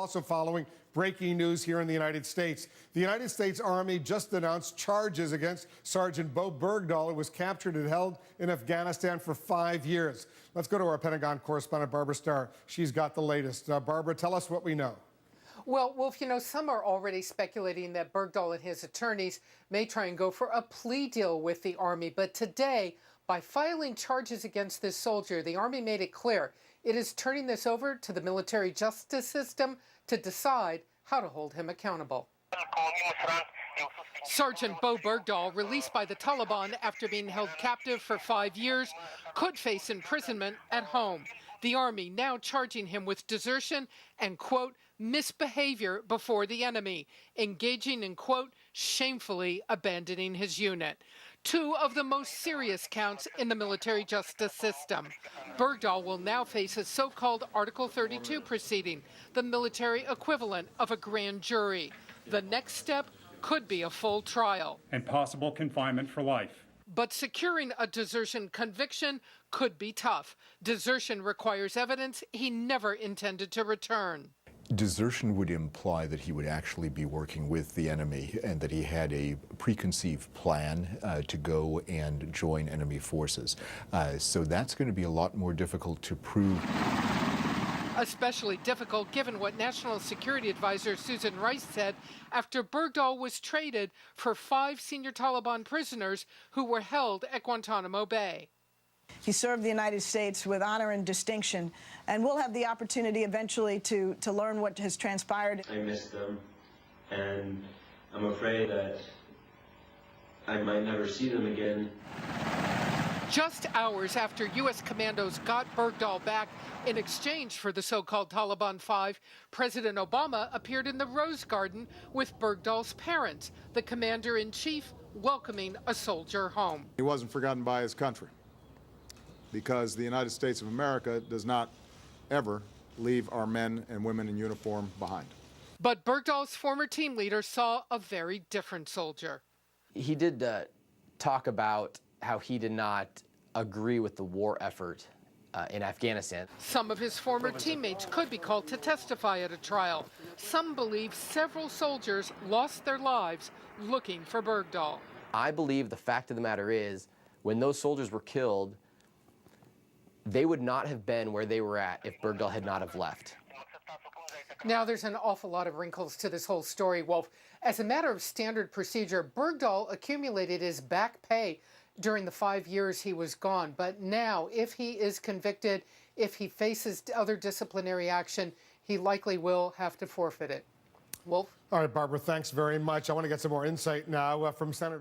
also following breaking news here in the United States. The United States Army just announced charges against Sergeant Bo Bergdahl, who was captured and held in Afghanistan for 5 years. Let's go to our Pentagon correspondent, Barbara Starr. She's got the latest. Barbara, tell us what we know. Well, Wolf, some are already speculating that Bergdahl and his attorneys may try and go for a plea deal with the Army. But today, by filing charges against this soldier, the Army made it clear it is turning this over to the military justice system to decide how to hold him accountable. Sergeant Bo Bergdahl, released by the Taliban after being held captive for 5 years, could face imprisonment at home. The Army now charging him with desertion and, quote, misbehavior before the enemy, engaging in, quote, shamefully abandoning his unit. Two of the most serious counts in the military justice system. Bergdahl will now face a so-called Article 32 proceeding, the military equivalent of a grand jury. The next step could be a full trial. And possible confinement for life. But securing a desertion conviction could be tough. Desertion requires evidence he never intended to return. Desertion would imply that he would actually be working with the enemy and that he had a preconceived plan to go and join enemy forces. So that's going to be a lot more difficult to prove. Especially difficult given what National Security Advisor Susan Rice said after Bergdahl was traded for 5 senior Taliban prisoners who were held at Guantanamo Bay. He served the United States with honor and distinction, and we'll have the opportunity eventually to learn what has transpired. I miss them, and I'm afraid that I might never see them again. Just hours after U.S. commandos got Bergdahl back in exchange for the so-called Taliban 5, President Obama appeared in the Rose Garden with Bergdahl's parents, the commander-in-chief welcoming a soldier home. He wasn't forgotten by his country, because the United States of America does not ever leave our men and women in uniform behind. But Bergdahl's former team leader saw a very different soldier. He did talk about how he did not agree with the war effort in Afghanistan. Some of his former teammates could be called to testify at a trial. Some believe several soldiers lost their lives looking for Bergdahl. I believe the fact of the matter is, when those soldiers were killed, they would not have been where they were at if Bergdahl had not have left. Now, there's an awful lot of wrinkles to this whole story, Wolf. As a matter of standard procedure, Bergdahl accumulated his back pay during the 5 years he was gone. But now, if he is convicted, if he faces other disciplinary action, he likely will have to forfeit it. Wolf? All right, Barbara, thanks very much. I want to get some more insight now from Senator